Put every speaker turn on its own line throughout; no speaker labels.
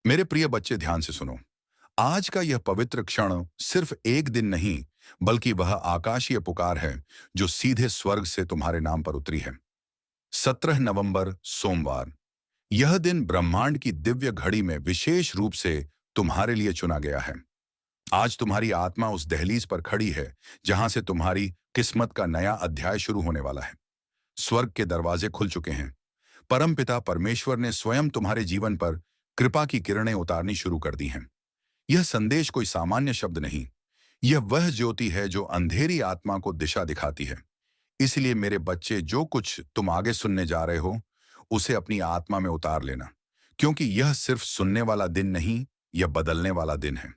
मेरे प्रिय बच्चे, ध्यान से सुनो। आज का यह पवित्र क्षण सिर्फ एक दिन नहीं, बल्कि वह आकाशीय पुकार है जो सीधे स्वर्ग से तुम्हारे नाम पर उतरी है। 17 नवंबर, सोमवार। यह दिन ब्रह्मांड की दिव्य घड़ी में विशेष रूप से तुम्हारे लिए चुना गया है। आज तुम्हारी आत्मा उस दहलीज पर खड़ी है जहां से तुम्हारी किस्मत का नया अध्याय शुरू होने वाला है। स्वर्ग के दरवाजे खुल चुके हैं। परमपिता परमेश्वर ने स्वयं तुम्हारे जीवन पर कृपा की किरणें उतारनी शुरू कर दी हैं। यह संदेश कोई सामान्य शब्द नहीं, यह वह ज्योति है जो अंधेरी आत्मा को दिशा दिखाती है। इसलिए मेरे बच्चे, जो कुछ तुम आगे सुनने जा रहे हो, उसे अपनी आत्मा में उतार लेना, क्योंकि यह सिर्फ सुनने वाला दिन नहीं, यह बदलने वाला दिन है।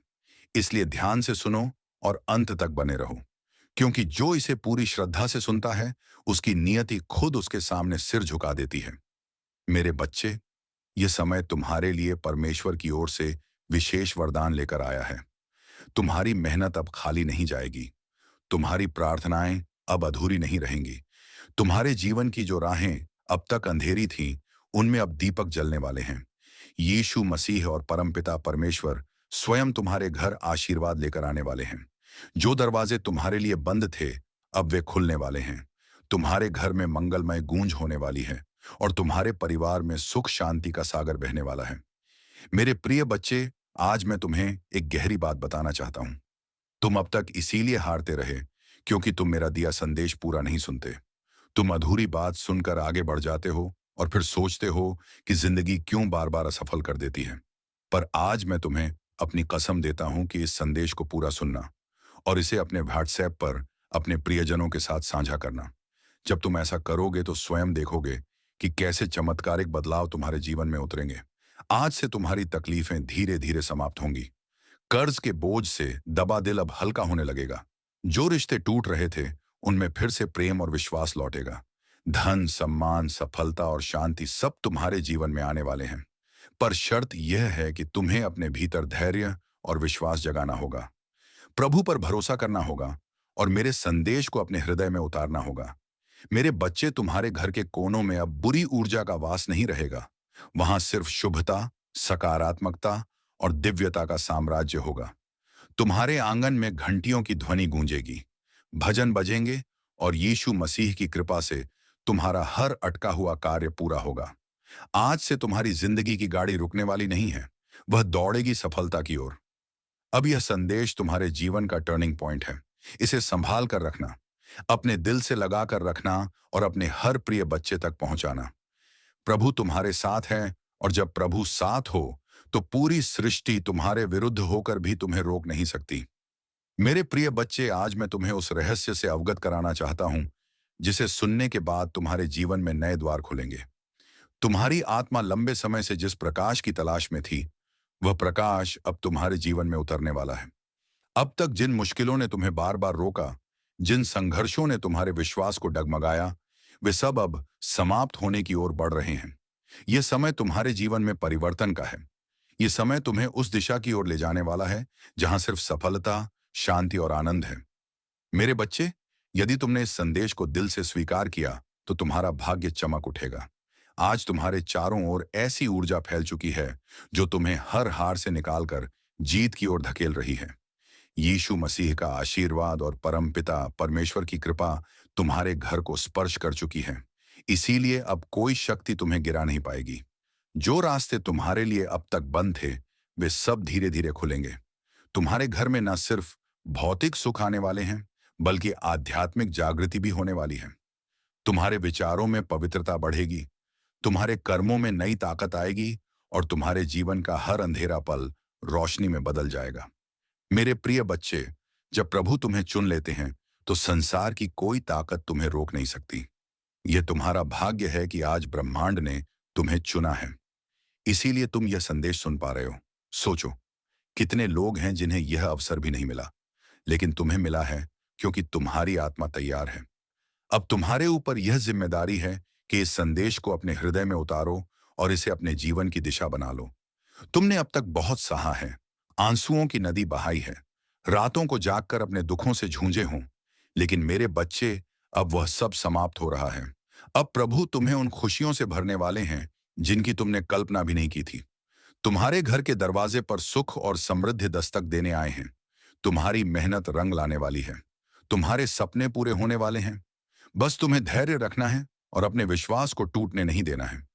इसलिए ध्यान से सुनो और अंत तक बने रहो, क्योंकि जो इसे पूरी श्रद्धा से सुनता है, उसकी नियति खुद उसके सामने सिर झुका देती है। मेरे बच्चे, यह समय तुम्हारे लिए परमेश्वर की ओर से विशेष वरदान लेकर आया है। तुम्हारी मेहनत अब खाली नहीं जाएगी। तुम्हारी प्रार्थनाएं अब अधूरी नहीं रहेंगी। तुम्हारे जीवन की जो राहें अब तक अंधेरी थीं, उनमें अब दीपक जलने वाले हैं। यीशु मसीह और परमपिता परमेश्वर स्वयं तुम्हारे घर आशीर्वाद लेकर आने वाले हैं। जो दरवाजे तुम्हारे लिए बंद थे, अब वे खुलने वाले हैं। तुम्हारे घर में मंगलमय गूंज होने वाली है और तुम्हारे परिवार में सुख शांति का सागर बहने वाला है। मेरे प्रिय बच्चे, आज मैं तुम्हें एक गहरी बात बताना चाहता हूं। तुम अब तक इसीलिए हारते रहे क्योंकि तुम मेरा दिया संदेश पूरा नहीं सुनते। तुम अधूरी बात सुनकर आगे बढ़ जाते हो और फिर सोचते हो कि जिंदगी क्यों बार बार असफल कर देती है। पर आज मैं तुम्हें अपनी कसम देता हूं कि इस संदेश को पूरा सुनना और इसे अपने व्हाट्सएप पर अपने प्रियजनों के साथ साझा करना। जब तुम ऐसा करोगे तो स्वयं देखोगे कि कैसे चमत्कारिक बदलाव तुम्हारे जीवन में उतरेंगे। आज से तुम्हारी तकलीफें धीरे धीरे समाप्त होंगी। कर्ज के बोझ से दबा दिल अब हल्का होने लगेगा। जो रिश्ते टूट रहे थे, उनमें फिर से प्रेम और विश्वास लौटेगा। धन, सम्मान, सफलता और शांति सब तुम्हारे जीवन में आने वाले हैं। पर शर्त यह है कि तुम्हें अपने भीतर धैर्य और विश्वास जगाना होगा। प्रभु पर भरोसा करना होगा और मेरे संदेश को अपने हृदय में उतारना होगा। मेरे बच्चे, तुम्हारे घर के कोनों में अब बुरी ऊर्जा का वास नहीं रहेगा। वहां सिर्फ शुभता, सकारात्मकता और दिव्यता का साम्राज्य होगा। तुम्हारे आंगन में घंटियों की ध्वनि गूंजेगी, भजन बजेंगे और यीशु मसीह की कृपा से तुम्हारा हर अटका हुआ कार्य पूरा होगा। आज से तुम्हारी जिंदगी की गाड़ी रुकने वाली नहीं है, वह दौड़ेगी सफलता की ओर। अब यह संदेश तुम्हारे जीवन का टर्निंग पॉइंट है। इसे संभाल कर रखना, अपने दिल से लगा कर रखना और अपने हर प्रिय बच्चे तक पहुंचाना। प्रभु तुम्हारे साथ है और जब प्रभु साथ हो तो पूरी सृष्टि तुम्हारे विरुद्ध होकर भी तुम्हें रोक नहीं सकती। मेरे प्रिय बच्चे, आज मैं तुम्हें उस रहस्य से अवगत कराना चाहता हूं जिसे सुनने के बाद तुम्हारे जीवन में नए द्वार खुलेंगे। तुम्हारी आत्मा लंबे समय से जिस प्रकाश की तलाश में थी, वह प्रकाश अब तुम्हारे जीवन में उतरने वाला है। अब तक जिन मुश्किलों ने तुम्हें बार बार रोका, जिन संघर्षों ने तुम्हारे विश्वास को डगमगाया, वे सब अब समाप्त होने की ओर बढ़ रहे हैं। यह समय तुम्हारे जीवन में परिवर्तन का है। यह समय तुम्हें उस दिशा की ओर ले जाने वाला है जहां सिर्फ सफलता, शांति और आनंद है। मेरे बच्चे, यदि तुमने इस संदेश को दिल से स्वीकार किया तो तुम्हारा भाग्य चमक उठेगा। आज तुम्हारे चारों ओर ऐसी ऊर्जा फैल चुकी है जो तुम्हें हर हार से निकालकर जीत की ओर धकेल रही है। यीशु मसीह का आशीर्वाद और परमपिता परमेश्वर की कृपा तुम्हारे घर को स्पर्श कर चुकी है। इसीलिए अब कोई शक्ति तुम्हें गिरा नहीं पाएगी। जो रास्ते तुम्हारे लिए अब तक बंद थे, वे सब धीरे धीरे खुलेंगे। तुम्हारे घर में न सिर्फ भौतिक सुख आने वाले हैं, बल्कि आध्यात्मिक जागृति भी होने वाली है। तुम्हारे विचारों में पवित्रता बढ़ेगी, तुम्हारे कर्मों में नई ताकत आएगी और तुम्हारे जीवन का हर अंधेरा पल रोशनी में बदल जाएगा। मेरे प्रिय बच्चे, जब प्रभु तुम्हें चुन लेते हैं तो संसार की कोई ताकत तुम्हें रोक नहीं सकती। यह तुम्हारा भाग्य है कि आज ब्रह्मांड ने तुम्हें चुना है। इसीलिए तुम यह संदेश सुन पा रहे हो। सोचो, कितने लोग हैं जिन्हें यह अवसर भी नहीं मिला, लेकिन तुम्हें मिला है क्योंकि तुम्हारी आत्मा तैयार है। अब तुम्हारे ऊपर यह जिम्मेदारी है कि इस संदेश को अपने हृदय में उतारो और इसे अपने जीवन की दिशा बना लो। तुमने अब तक बहुत सहा है, आंसुओं की नदी बहाई है, रातों को जागकर अपने दुखों से जूझे हों, लेकिन मेरे बच्चे, अब वह सब समाप्त हो रहा है। अब प्रभु तुम्हें उन खुशियों से भरने वाले हैं जिनकी तुमने कल्पना भी नहीं की थी। तुम्हारे घर के दरवाजे पर सुख और समृद्धि दस्तक देने आए हैं। तुम्हारी मेहनत रंग लाने वाली है। तुम्हारे सपने पूरे होने वाले हैं। बस तुम्हें धैर्य रखना है और अपने विश्वास को टूटने नहीं देना है।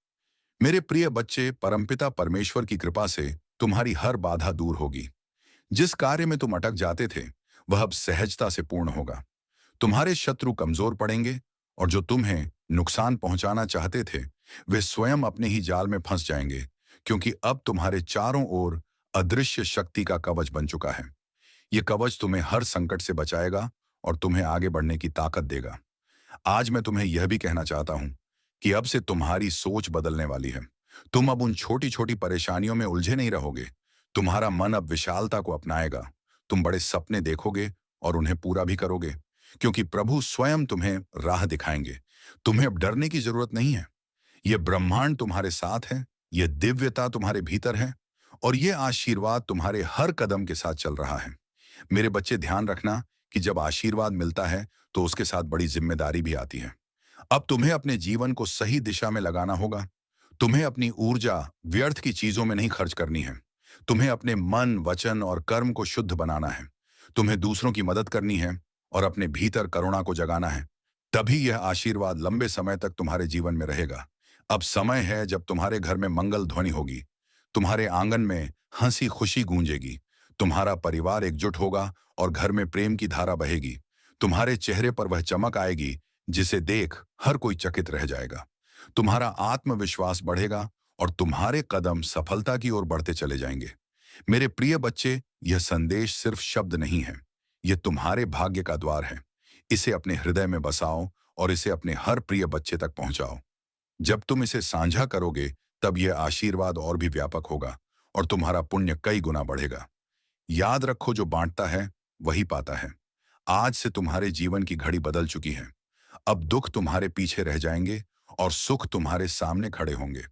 मेरे प्रिय बच्चे, परमपिता परमेश्वर की कृपा से तुम्हारी हर बाधा दूर होगी। जिस कार्य में तुम अटक जाते थे, वह अब सहजता से पूर्ण होगा। तुम्हारे शत्रु कमजोर पड़ेंगे और जो तुम्हें नुकसान पहुंचाना चाहते थे, वे स्वयं अपने ही जाल में फंस जाएंगे, क्योंकि अब तुम्हारे चारों ओर अदृश्य शक्ति का कवच बन चुका है। ये कवच तुम्हें हर संकट से बचाएगा और तुम्हें आगे बढ़ने की ताकत देगा। आज मैं तुम्हें यह भी कहना चाहता हूं कि अब से तुम्हारी सोच बदलने वाली है। तुम अब उन छोटी छोटी परेशानियों में उलझे नहीं रहोगे। तुम्हारा मन अब विशालता को अपनाएगा। तुम बड़े सपने देखोगे और उन्हें पूरा भी करोगे, क्योंकि प्रभु स्वयं तुम्हें राह दिखाएंगे। तुम्हें अब डरने की जरूरत नहीं है। यह ब्रह्मांड तुम्हारे साथ है, यह दिव्यता तुम्हारे भीतर है और यह आशीर्वाद तुम्हारे हर कदम के साथ चल रहा है। मेरे बच्चे, ध्यान रखना कि जब आशीर्वाद मिलता है तो उसके साथ बड़ी जिम्मेदारी भी आती है। अब तुम्हें अपने जीवन को सही दिशा में लगाना होगा। तुम्हें अपनी ऊर्जा व्यर्थ की चीजों में नहीं खर्च करनी है। तुम्हें अपने मन, वचन और कर्म को शुद्ध बनाना है। तुम्हें दूसरों की मदद करनी है और अपने भीतर करुणा को जगाना है। तभी यह आशीर्वाद लंबे समय तक तुम्हारे जीवन में रहेगा। अब समय है जब तुम्हारे घर में मंगल ध्वनि होगी। तुम्हारे आंगन में हंसी खुशी गूंजेगी। तुम्हारा परिवार एकजुट होगा और घर में प्रेम की धारा बहेगी। तुम्हारे चेहरे पर वह चमक आएगी जिसे देख हर कोई चकित रह जाएगा। तुम्हारा आत्मविश्वास बढ़ेगा और तुम्हारे कदम सफलता की ओर बढ़ते चले जाएंगे। मेरे प्रिय बच्चे, यह संदेश सिर्फ शब्द नहीं है, यह तुम्हारे भाग्य का द्वार है। इसे अपने हृदय में बसाओ और इसे अपने हर प्रिय बच्चे तक पहुंचाओ। जब तुम इसे साझा करोगे, तब यह आशीर्वाद और भी व्यापक होगा और तुम्हारा पुण्य कई गुना बढ़ेगा। याद रखो, जो बांटता है वही पाता है। आज से तुम्हारे जीवन की घड़ी बदल चुकी है। अब दुख तुम्हारे पीछे रह जाएंगे और सुख तुम्हारे सामने खड़े होंगे।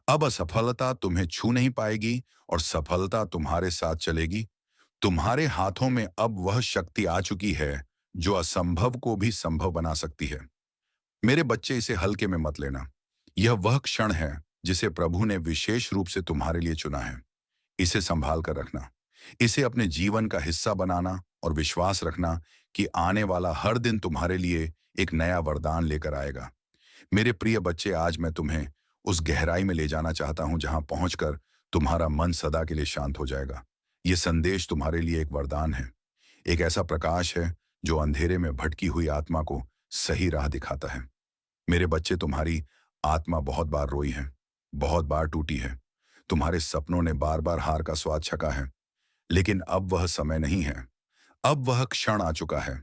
अब असफलता तुम्हें छू नहीं पाएगी और सफलता तुम्हारे साथ चलेगी। तुम्हारे हाथों में अब वह शक्ति आ चुकी है जो असंभव को भी संभव बना सकती है। मेरे बच्चे, इसे हल्के में मत लेना। यह वह क्षण है जिसे प्रभु ने विशेष रूप से तुम्हारे लिए चुना है। इसे संभाल कर रखना। इसे अपने जीवन का हिस्सा बनाना और विश्वास रखना कि आने वाला हर दिन तुम्हारे लिए एक नया वरदान लेकर आएगा। मेरे प्रिय बच्चे, आज मैं तुम्हें उस गहराई में ले जाना चाहता हूं जहां पहुंचकर तुम्हारा मन सदा के लिए शांत हो जाएगा। यह संदेश तुम्हारे लिए एक वरदान है, एक ऐसा प्रकाश है जो अंधेरे में भटकी हुई आत्मा को सही राह दिखाता है। मेरे बच्चे, तुम्हारी आत्मा बहुत बार रोई है, बहुत बार टूटी है। तुम्हारे सपनों ने बार बार हार का स्वाद छका है, लेकिन अब वह समय नहीं है। अब वह क्षण आ चुका है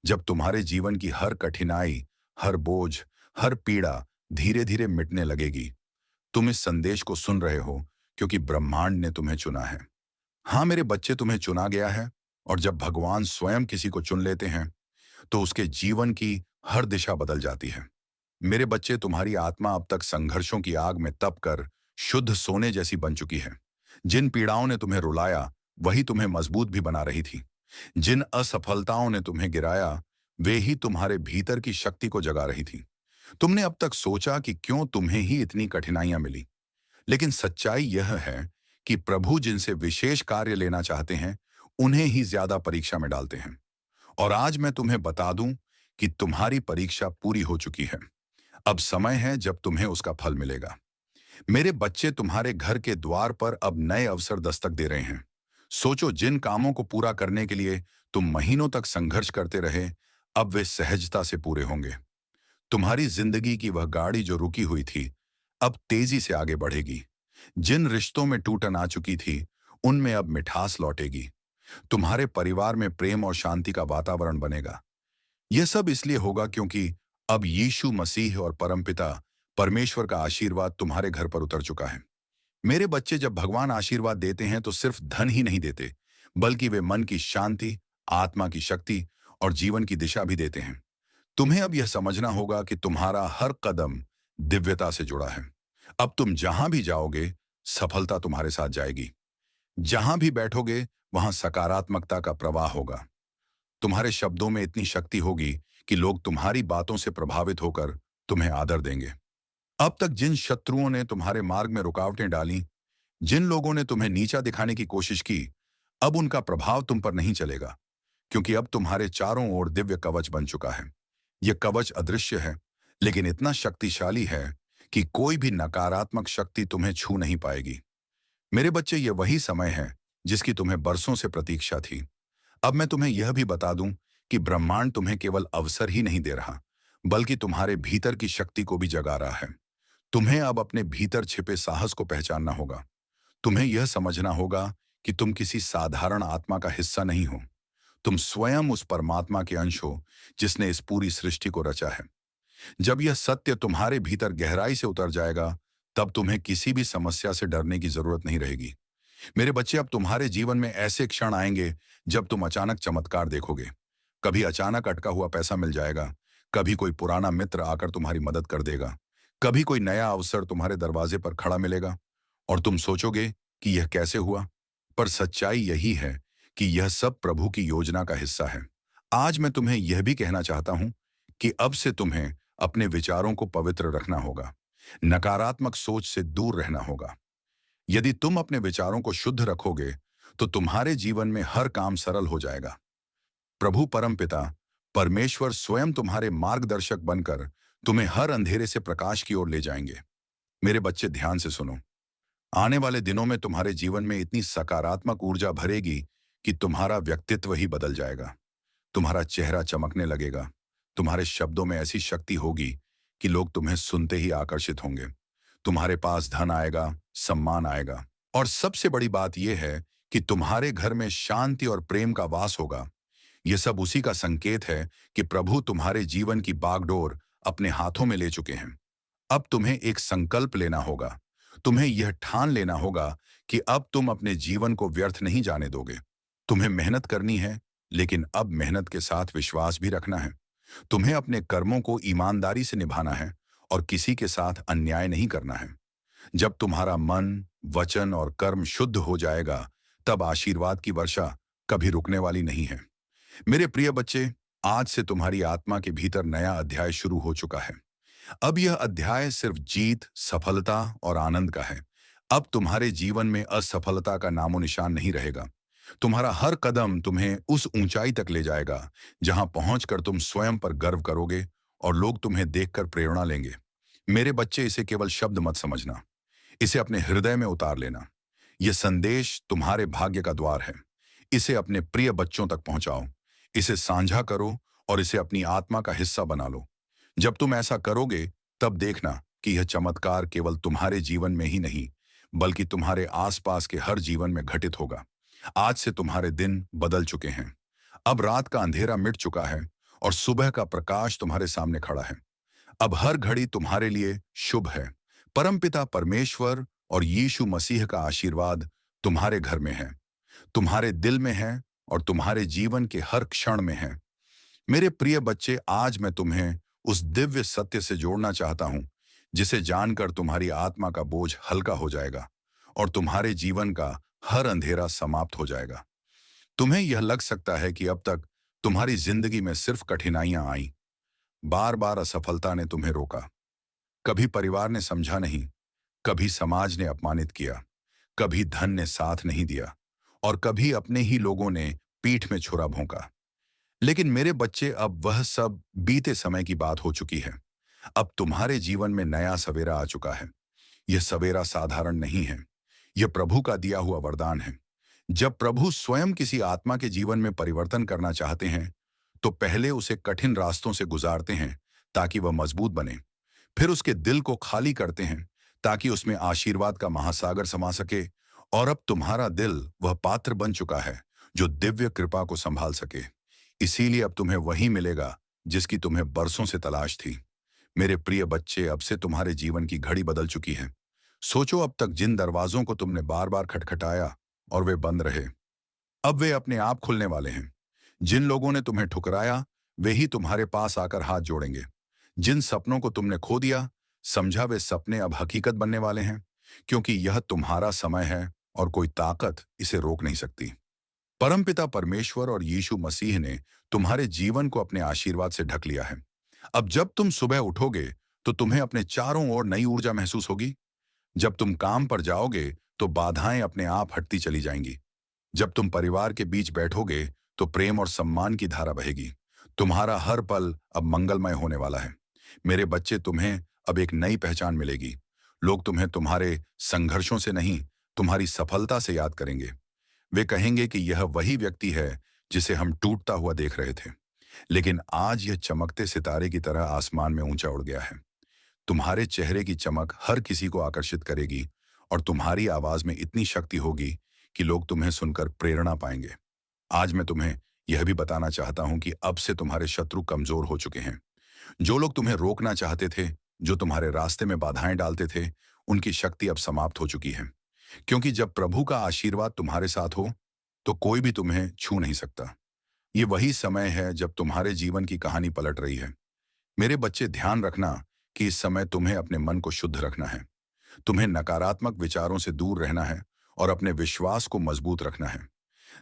जब तुम्हारे जीवन की हर कठिनाई, हर बोझ, हर पीड़ा धीरे धीरे मिटने लगेगी। तुम इस संदेश को सुन रहे हो क्योंकि ब्रह्मांड ने तुम्हें चुना है। हाँ मेरे बच्चे, तुम्हें चुना गया है और जब भगवान स्वयं किसी को चुन लेते हैं तो उसके जीवन की हर दिशा बदल जाती है। मेरे बच्चे, तुम्हारी आत्मा अब तक संघर्षों की आग में तप कर शुद्ध सोने जैसी बन चुकी है। जिन पीड़ाओं ने तुम्हें रुलाया, वही तुम्हें मजबूत भी बना रही थी। जिन असफलताओं ने तुम्हें गिराया, वे ही तुम्हारे भीतर की शक्ति को जगा रही थी। तुमने अब तक सोचा कि क्यों तुम्हें ही इतनी कठिनाइयां मिली, लेकिन सच्चाई यह है कि प्रभु जिनसे विशेष कार्य लेना चाहते हैं, उन्हें ही ज्यादा परीक्षा में डालते हैं। और आज मैं तुम्हें बता दूं कि तुम्हारी परीक्षा पूरी हो चुकी है। अब समय है जब तुम्हें उसका फल मिलेगा। मेरे बच्चे, तुम्हारे घर के द्वार पर अब नए अवसर दस्तक दे रहे हैं। सोचो, जिन कामों को पूरा करने के लिए तुम महीनों तक संघर्ष करते रहे, अब वे सहजता से पूरे होंगे। तुम्हारी जिंदगी की वह गाड़ी जो रुकी हुई थी, अब तेजी से आगे बढ़ेगी। जिन रिश्तों में टूटन आ चुकी थी, उनमें अब मिठास लौटेगी। तुम्हारे परिवार में प्रेम और शांति का वातावरण बनेगा। यह सब इसलिए होगा क्योंकि अब यीशु मसीह और परमपिता परमेश्वर का आशीर्वाद तुम्हारे घर पर उतर चुका है। मेरे बच्चे, जब भगवान आशीर्वाद देते हैं तो सिर्फ धन ही नहीं देते, बल्कि वे मन की शांति, आत्मा की शक्ति और जीवन की दिशा भी देते हैं। तुम्हें अब यह समझना होगा कि तुम्हारा हर कदम दिव्यता से जुड़ा है। अब तुम जहां भी जाओगे, सफलता तुम्हारे साथ जाएगी। जहां भी बैठोगे, वहां सकारात्मकता का प्रवाह होगा। तुम्हारे शब्दों में इतनी शक्ति होगी कि लोग तुम्हारी बातों से प्रभावित होकर तुम्हें आदर देंगे। अब तक जिन शत्रुओं ने तुम्हारे मार्ग में रुकावटें डाली, जिन लोगों ने तुम्हें नीचा दिखाने की कोशिश की, अब उनका प्रभाव तुम पर नहीं चलेगा, क्योंकि अब तुम्हारे चारों ओर दिव्य कवच बन चुका है। यह कवच अदृश्य है, लेकिन इतना शक्तिशाली है कि कोई भी नकारात्मक शक्ति तुम्हें छू नहीं पाएगी। मेरे बच्चे, ये वही समय है जिसकी तुम्हें बरसों से प्रतीक्षा थी। अब मैं तुम्हें यह भी बता दूं कि ब्रह्मांड तुम्हें केवल अवसर ही नहीं दे रहा, बल्कि तुम्हारे भीतर की शक्ति को भी जगा रहा है। तुम्हें अब अपने भीतर छिपे साहस को पहचानना होगा। तुम्हें यह समझना होगा कि तुम किसी साधारण आत्मा का हिस्सा नहीं हो। तुम स्वयं उस परमात्मा के अंश हो जिसने इस पूरी सृष्टि को रचा है। जब यह सत्य तुम्हारे भीतर गहराई से उतर जाएगा, तब तुम्हें किसी भी समस्या से डरने की जरूरत नहीं रहेगी। मेरे बच्चे, अब तुम्हारे जीवन में ऐसे क्षण आएंगे जब तुम अचानक चमत्कार देखोगे। कभी अचानक अटका हुआ पैसा मिल जाएगा, कभी कोई पुराना मित्र आकर तुम्हारी मदद कर देगा, कभी कोई नया अवसर तुम्हारे दरवाजे पर खड़ा मिलेगा और तुम सोचोगे कि यह कैसे हुआ। पर सच्चाई यही है कि यह सब प्रभु की योजना का हिस्सा है। आज मैं तुम्हें यह भी कहना चाहता हूं कि अब से तुम्हें अपने विचारों को पवित्र रखना होगा, नकारात्मक सोच से दूर रहना होगा। यदि तुम अपने विचारों को शुद्ध रखोगे, तो तुम्हारे जीवन में हर काम सरल हो जाएगा। प्रभु परमपिता परमेश्वर स्वयं तुम्हारे मार्गदर्शक बनकर तुम्हें हर अंधेरे से प्रकाश की ओर ले जाएंगे। मेरे बच्चे, ध्यान से सुनो। आने वाले दिनों में तुम्हारे जीवन में इतनी सकारात्मक ऊर्जा भरेगी कि तुम्हारा व्यक्तित्व ही बदल जाएगा। तुम्हारा चेहरा चमकने लगेगा। तुम्हारे शब्दों में ऐसी शक्ति होगी कि लोग तुम्हें सुनते ही आकर्षित होंगे। तुम्हारे पास धन आएगा, सम्मान आएगा, और सबसे बड़ी बात यह है कि तुम्हारे घर में शांति और प्रेम का वास होगा। यह सब उसी का संकेत है कि प्रभु तुम्हारे जीवन की बागडोर अपने हाथों में ले चुके हैं। अब तुम्हें एक संकल्प लेना होगा। तुम्हें यह ठान लेना होगा कि अब तुम अपने जीवन को व्यर्थ नहीं जाने दोगे। तुम्हें मेहनत करनी है, लेकिन अब मेहनत के साथ विश्वास भी रखना है। तुम्हें अपने कर्मों को ईमानदारी से निभाना है और किसी के साथ अन्याय नहीं करना है। जब तुम्हारा मन, वचन और कर्म शुद्ध हो जाएगा, तब आशीर्वाद की वर्षा कभी रुकने वाली नहीं है। मेरे प्रिय बच्चे, आज से तुम्हारी आत्मा के भीतर नया अध्याय शुरू हो चुका है। अब यह अध्याय सिर्फ जीत, सफलता और आनंद का है। अब तुम्हारे जीवन में असफलता का नामो निशान नहीं रहेगा। तुम्हारा हर कदम तुम्हें उस ऊंचाई तक ले जाएगा जहां पहुंचकर तुम स्वयं पर गर्व करोगे और लोग तुम्हें देखकर प्रेरणा लेंगे। मेरे बच्चे, इसे केवल शब्द मत समझना, इसे अपने हृदय में उतार लेना। यह संदेश तुम्हारे भाग्य का द्वार है। इसे अपने प्रिय बच्चों तक पहुंचाओ, इसे साझा करो और इसे अपनी आत्मा का हिस्सा बना लो। जब तुम ऐसा करोगे, तब देखना कि यह चमत्कार केवल तुम्हारे जीवन में ही नहीं, बल्कि तुम्हारे आसपास के हर जीवन में घटित होगा। आज से तुम्हारे दिन बदल चुके हैं। अब रात का अंधेरा मिट चुका है और सुबह का प्रकाश तुम्हारे सामने खड़ा है। अब हर घड़ी तुम्हारे लिए शुभ है। परमपिता परमेश्वर और यीशु मसीह का आशीर्वाद तुम्हारे घर में है, तुम्हारे दिल में है और तुम्हारे जीवन के हर क्षण में है। मेरे प्रिय बच्चे, आज मैं तुम्हें उस दिव्य सत्य से जोड़ना चाहता हूं, जिसे जानकर तुम्हारी आत्मा का बोझ हल्का हो जाएगा और तुम्हारे जीवन का हर अंधेरा समाप्त हो जाएगा। तुम्हें यह लग सकता है कि अब तक तुम्हारी जिंदगी में सिर्फ कठिनाइयां आई। बार बार असफलता ने तुम्हें रोका। कभी परिवार ने समझा नहीं, कभी समाज ने अपमानित किया, कभी धन ने साथ नहीं दिया और कभी अपने ही लोगों ने पीठ में छुरा भोंका। लेकिन मेरे बच्चे, अब वह सब बीते समय की बात हो चुकी है। अब तुम्हारे जीवन में नया सवेरा आ चुका है। यह सवेरा साधारण नहीं है, यह प्रभु का दिया हुआ वरदान है। जब प्रभु स्वयं किसी आत्मा के जीवन में परिवर्तन करना चाहते हैं, तो पहले उसे कठिन रास्तों से गुजारते हैं ताकि वह मजबूत बने। फिर उसके दिल को खाली करते हैं ताकि उसमें आशीर्वाद का महासागर समा सके। और अब तुम्हारा दिल वह पात्र बन चुका है जो दिव्य कृपा को संभाल सके। इसीलिए अब तुम्हें वही मिलेगा जिसकी तुम्हें बरसों से तलाश थी। मेरे प्रिय बच्चे, अब से तुम्हारे जीवन की घड़ी बदल चुकी है। सोचो, अब तक जिन दरवाजों को तुमने बार बार खटखटाया और वे बंद रहे, अब वे अपने आप खुलने वाले हैं। जिन लोगों ने तुम्हें ठुकराया, वे ही तुम्हारे पास आकर हाथ जोड़ेंगे। जिन सपनों को तुमने खो दिया, समझा वे सपने अब हकीकत बनने वाले हैं, क्योंकि यह तुम्हारा समय है और कोई ताकत इसे रोक नहीं सकती। परमपिता परमेश्वर और यीशु मसीह ने तुम्हारे जीवन को अपने आशीर्वाद से ढक लिया है। अब जब तुम सुबह उठोगे, तो तुम्हें अपने चारों ओर नई ऊर्जा महसूस होगी। जब तुम काम पर जाओगे, तो बाधाएं अपने आप हटती चली जाएंगी। जब तुम परिवार के बीच बैठोगे तो प्रेम और सम्मान की धारा बहेगी। तुम्हारा हर पल अब मंगलमय होने वाला है। मेरे बच्चे, तुम्हें अब एक नई पहचान मिलेगी। लोग तुम्हें तुम्हारे संघर्षों से नहीं, तुम्हारी सफलता से याद करेंगे। वे कहेंगे कि यह वही व्यक्ति है जिसे हम टूटता हुआ देख रहे थे, लेकिन आज यह चमकते सितारे की तरह आसमान में ऊंचा उड़ गया है। तुम्हारे चेहरे की चमक हर किसी को आकर्षित करेगी और तुम्हारी आवाज में इतनी शक्ति होगी कि लोग तुम्हें सुनकर प्रेरणा पाएंगे। आज मैं तुम्हें यह भी बताना चाहता हूं कि अब से तुम्हारे शत्रु कमजोर हो चुके हैं। जो लोग तुम्हें रोकना चाहते थे, जो तुम्हारे रास्ते में बाधाएं डालते थे, उनकी शक्ति अब समाप्त हो चुकी है। क्योंकि जब प्रभु का आशीर्वाद तुम्हारे साथ हो, तो कोई भी तुम्हें छू नहीं सकता। ये वही समय है जब तुम्हारे जीवन की कहानी पलट रही है। मेरे बच्चे, ध्यान रखना कि इस समय तुम्हें अपने मन को शुद्ध रखना है। तुम्हें नकारात्मक विचारों से दूर रहना है और अपने विश्वास को मजबूत रखना है।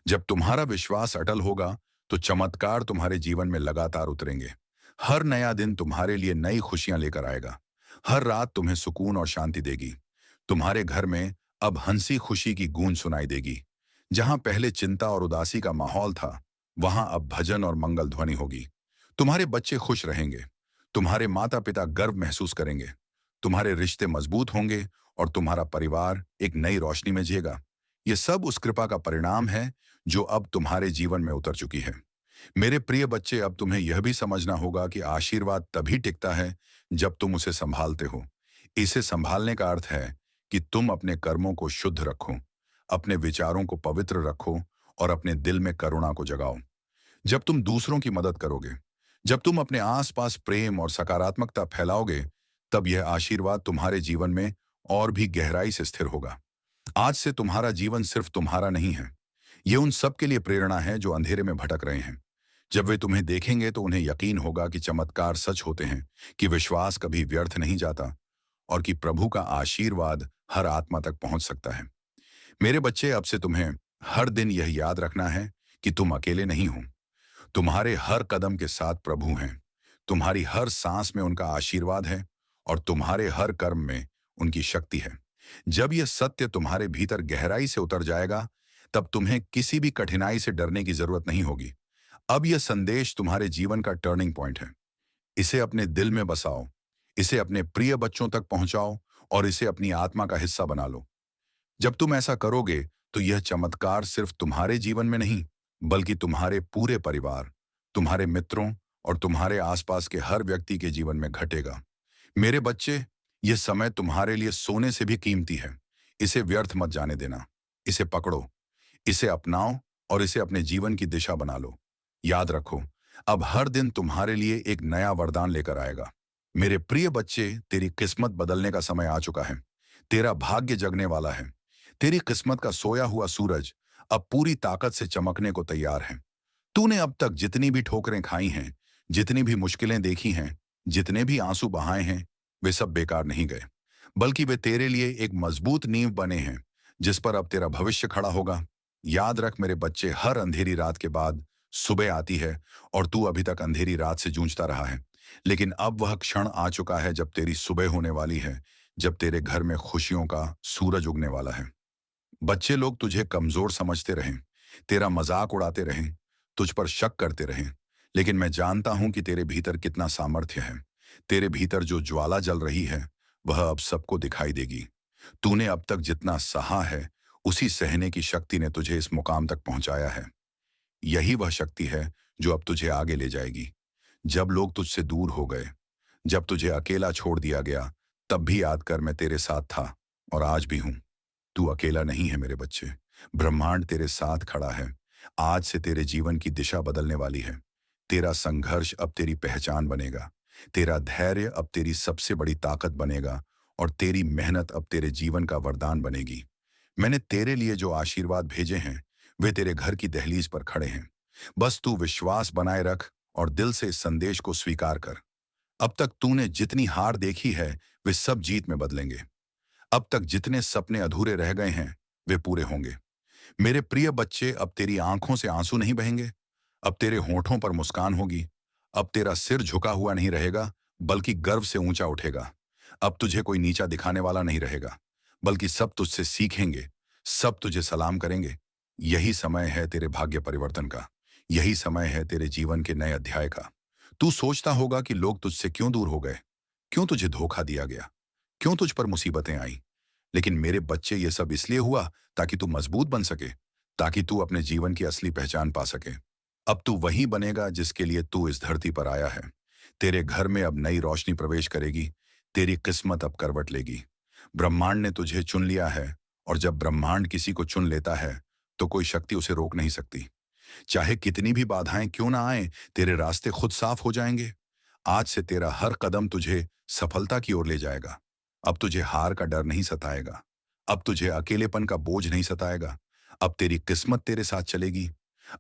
जब तुम्हारा विश्वास अटल होगा, तो चमत्कार तुम्हारे जीवन में लगातार उतरेंगे। हर नया दिन तुम्हारे लिए नई खुशियां लेकर आएगा। हर रात तुम्हें सुकून और शांति देगी। तुम्हारे घर में अब हंसी खुशी की गूंज सुनाई देगी। जहां पहले चिंता और उदासी का माहौल था, वहां अब भजन और मंगल ध्वनि होगी। तुम्हारे बच्चे खुश रहेंगे। तुम्हारे माता पिता गर्व महसूस करेंगे। तुम्हारे रिश्ते मजबूत होंगे और तुम्हारा परिवार एक नई रोशनी में जिएगा। ये सब उस कृपा का परिणाम है जो अब तुम्हारे जीवन में उतर चुकी है। मेरे प्रिय बच्चे, अब तुम्हें यह भी समझना होगा कि आशीर्वाद तभी टिकता है जब तुम उसे संभालते हो। इसे संभालने का अर्थ है कि तुम अपने कर्मों को शुद्ध रखो, अपने विचारों को पवित्र रखो और अपने दिल में करुणा को जगाओ। जब तुम दूसरों की मदद करोगे, जब तुम अपने आसपास प्रेम और सकारात्मकता फैलाओगे, तब यह आशीर्वाद तुम्हारे जीवन में और भी गहराई से स्थिर होगा। आज से तुम्हारा जीवन सिर्फ तुम्हारा नहीं है। यह उन सब के लिए प्रेरणा है जो अंधेरे में भटक रहे हैं। जब वे तुम्हें देखेंगे तो उन्हें यकीन होगा कि चमत्कार सच होते हैं, कि विश्वास कभी व्यर्थ नहीं जाता और कि प्रभु का आशीर्वाद हर आत्मा तक पहुंच सकता है। मेरे बच्चे, अब से तुम्हें हर दिन यह याद रखना है कि तुम अकेले नहीं हो। तुम्हारे हर कदम के साथ प्रभु हैं। तुम्हारी हर सांस में उनका आशीर्वाद है और तुम्हारे हर कर्म में उनकी शक्ति है। जब यह सत्य तुम्हारे भीतर गहराई से उतर जाएगा, तब तुम्हें किसी भी कठिनाई से डरने की जरूरत नहीं होगी। अब यह संदेश तुम्हारे जीवन का टर्निंग पॉइंट है। इसे अपने दिल में बसाओ, इसे अपने प्रिय बच्चों तक पहुंचाओ और इसे अपनी आत्मा का हिस्सा बना लो। जब तुम ऐसा करोगे, तो यह चमत्कार सिर्फ तुम्हारे जीवन में नहीं, बल्कि तुम्हारे पूरे परिवार, तुम्हारे मित्रों और तुम्हारे आसपास के हर व्यक्ति के जीवन में घटेगा। मेरे बच्चे, यह समय तुम्हारे लिए सोने से भी कीमती है। इसे व्यर्थ मत जाने देना। इसे पकड़ो, इसे अपनाओ और इसे अपने जीवन की दिशा बना लो। याद रखो, अब हर दिन तुम्हारे लिए एक नया वरदान लेकर आएगा। मेरे प्रिय बच्चे, तेरी किस्मत बदलने का समय आ चुका है। तेरा भाग्य जगने वाला है। तेरी किस्मत का सोया हुआ सूरज अब पूरी ताकत से चमकने को तैयार है। तूने अब तक जितनी भी ठोकरें खाई हैं, जितनी भी मुश्किलें देखी हैं, जितने भी आंसू बहाए हैं, वे सब बेकार नहीं गए, बल्कि वे तेरे लिए एक मजबूत नींव बने हैं, जिस पर अब तेरा भविष्य खड़ा होगा। याद रख मेरे बच्चे, हर अंधेरी रात के बाद सुबह आती है और तू अभी तक अंधेरी रात से जूझता रहा है। लेकिन अब वह क्षण आ चुका है जब तेरी सुबह होने वाली है, जब तेरे घर में खुशियों का सूरज उगने वाला है। बच्चे लोग तुझे कमजोर समझते रहें, तेरा मजाक उड़ाते रहें, तुझ पर शक करते रहें, लेकिन मैं जानता हूं कि तेरे भीतर कितना सामर्थ्य है। तेरे भीतर जो ज्वाला जल रही है, वह अब सबको दिखाई देगी। तूने अब तक जितना सहा है, उसी सहने की शक्ति ने तुझे इस मुकाम तक पहुंचाया है। यही वह शक्ति है जो अब तुझे आगे ले जाएगी। जब लोग तुझसे दूर हो गए, जब तुझे अकेला छोड़ दिया गया, तब भी याद कर, मैं तेरे साथ था और आज भी हूं। तू अकेला नहीं है मेरे बच्चे। ब्रह्मांड तेरे साथ खड़ा है। आज से तेरे जीवन की दिशा बदलने वाली है। तेरा संघर्ष अब तेरी पहचान बनेगा। तेरा धैर्य अब तेरी सबसे बड़ी ताकत बनेगा और तेरी मेहनत अब तेरे जीवन का वरदान बनेगी। मैंने तेरे लिए जो आशीर्वाद भेजे हैं, वे तेरे घर की दहलीज पर खड़े हैं। बस तू विश्वास बनाए रख और दिल से इस संदेश को स्वीकार कर। अब तक तूने जितनी हार देखी है, वे सब जीत में बदलेंगे। अब तक जितने सपने अधूरे रह गए हैं, वे पूरे होंगे। मेरे प्रिय बच्चे, अब तेरी आंखों से आंसू नहीं बहेंगे। अब तेरे होठों पर मुस्कान होगी। अब तेरा सिर झुका हुआ नहीं रहेगा, बल्कि गर्व से ऊंचा उठेगा। अब तुझे कोई नीचा दिखाने वाला नहीं रहेगा, बल्कि सब तुझसे सीखेंगे, सब तुझे सलाम करेंगे। यही समय है तेरे भाग्य परिवर्तन का। यही समय है तेरे जीवन के नए अध्याय का। तू सोचता होगा कि लोग तुझसे क्यों दूर हो गए, क्यों तुझे धोखा दिया गया, क्यों तुझ पर मुसीबतें आई। लेकिन मेरे बच्चे, ये सब इसलिए हुआ ताकि तू मजबूत बन सके, ताकि तू अपने जीवन की असली पहचान पा सके। अब तू वही बनेगा जिसके लिए तू इस धरती पर आया है। तेरे घर में अब नई रोशनी प्रवेश करेगी। तेरी किस्मत अब करवट लेगी। ब्रह्मांड ने तुझे चुन लिया है, और जब ब्रह्मांड किसी को चुन लेता है तो कोई शक्ति उसे रोक नहीं सकती। चाहे कितनी भी बाधाएं क्यों ना आए, तेरे रास्ते खुद साफ हो जाएंगे। आज से तेरा हर कदम तुझे सफलता की ओर ले जाएगा। अब तुझे हार का डर नहीं सताएगा। अब तुझे अकेलेपन का बोझ नहीं सताएगा। अब तेरी किस्मत तेरे साथ चलेगी।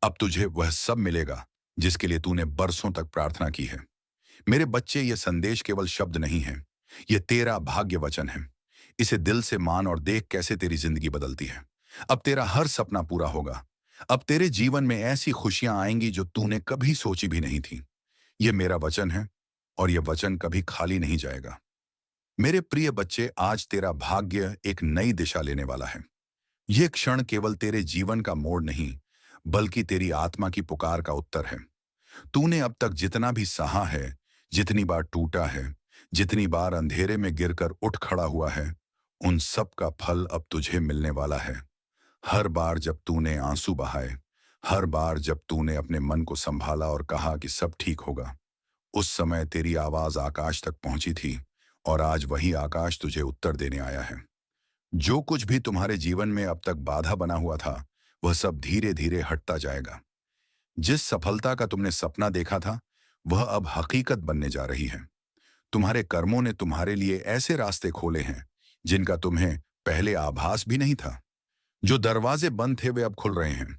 अब तुझे वह सब मिलेगा जिसके लिए तूने बरसों तक प्रार्थना की है। मेरे बच्चे, ये संदेश केवल शब्द नहीं है, ये तेरा भाग्य वचन है। इसे दिल से मान और देख कैसे तेरी जिंदगी बदलती है। अब तेरा हर सपना पूरा होगा। अब तेरे जीवन में ऐसी खुशियां आएंगी जो तूने कभी सोची भी नहीं थी। ये मेरा वचन है, और यह वचन कभी खाली नहीं जाएगा। मेरे प्रिय बच्चे, आज तेरा भाग्य एक नई दिशा लेने वाला है। यह क्षण केवल तेरे जीवन का मोड़ नहीं, बल्कि तेरी आत्मा की पुकार का उत्तर है। तूने अब तक जितना भी सहा है, जितनी बार टूटा है, जितनी बार अंधेरे में गिरकर उठ खड़ा हुआ है, उन सब का फल अब तुझे मिलने वाला है। हर बार जब तूने आंसू बहाए, हर बार जब तूने अपने मन को संभाला और कहा कि सब ठीक होगा, उस समय तेरी आवाज आकाश तक पहुंची थी, और आज वही आकाश तुझे उत्तर देने आया है। जो कुछ भी तुम्हारे जीवन में अब तक बाधा बना हुआ था, वह सब धीरे धीरे हटता जाएगा। जिस सफलता का तुमने सपना देखा था, वह अब हकीकत बनने जा रही है। तुम्हारे कर्मों ने तुम्हारे लिए ऐसे रास्ते खोले हैं जिनका तुम्हें पहले आभास भी नहीं था। जो दरवाजे बंद थे वे अब खुल रहे हैं।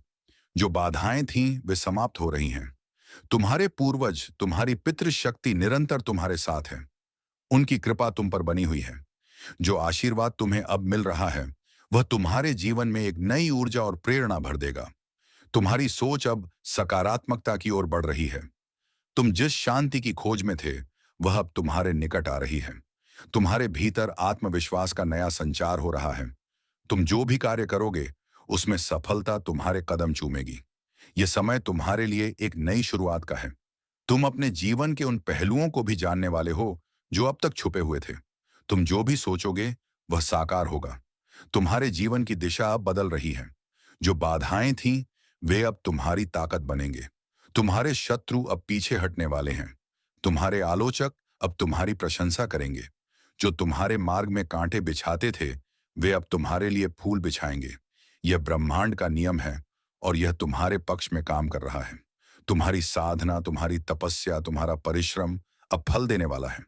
जो बाधाएं थीं वे समाप्त हो रही हैं। तुम्हारे पूर्वज, तुम्हारी पितृ शक्ति निरंतर तुम्हारे साथ है। उनकी कृपा तुम पर बनी हुई है। जो आशीर्वाद तुम्हें अब मिल रहा है, वह तुम्हारे जीवन में एक नई ऊर्जा और प्रेरणा भर देगा। तुम्हारी सोच अब सकारात्मकता की ओर बढ़ रही है। तुम जिस शांति की खोज में थे, वह अब तुम्हारे निकट आ रही है। तुम्हारे भीतर आत्मविश्वास का नया संचार हो रहा है। तुम जो भी कार्य करोगे, उसमें सफलता तुम्हारे कदम चूमेगी। यह समय तुम्हारे लिए एक नई शुरुआत का है। तुम अपने जीवन के उन पहलुओं को भी जानने वाले हो जो अब तक छुपे हुए थे। तुम जो भी सोचोगे, वह साकार होगा। तुम्हारे जीवन की दिशा अब बदल रही है। जो बाधाएं थीं, वे अब तुम्हारी ताकत बनेंगे। तुम्हारे शत्रु अब पीछे हटने वाले हैं। तुम्हारे आलोचक अब तुम्हारी प्रशंसा करेंगे। जो तुम्हारे मार्ग में कांटे बिछाते थे, वे अब तुम्हारे लिए फूल बिछाएंगे। यह ब्रह्मांड का नियम है, और यह तुम्हारे पक्ष में काम कर रहा है। तुम्हारी साधना, तुम्हारी तपस्या, तुम्हारा परिश्रम अब फल देने वाला है।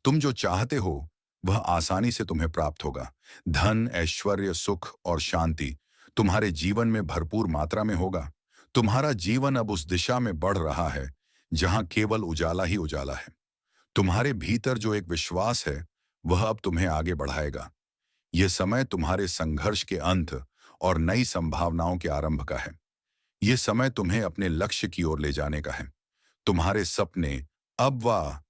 तुम जो चाहते हो, वह आसानी से तुम्हें प्राप्त होगा। धन, ऐश्वर्य, सुख और शांति तुम्हारे जीवन में भरपूर मात्रा में होगा। तुम्हारा जीवन अब उस दिशा में बढ़ रहा है जहां केवल उजाला ही उजाला है। तुम्हारे भीतर जो एक विश्वास है, वह अब तुम्हें आगे बढ़ाएगा। यह समय तुम्हारे संघर्ष के अंत और नई संभावनाओं के आरंभ का है। यह समय तुम्हें अपने लक्ष्य की ओर ले जाने का है। तुम्हारे सपने अब वह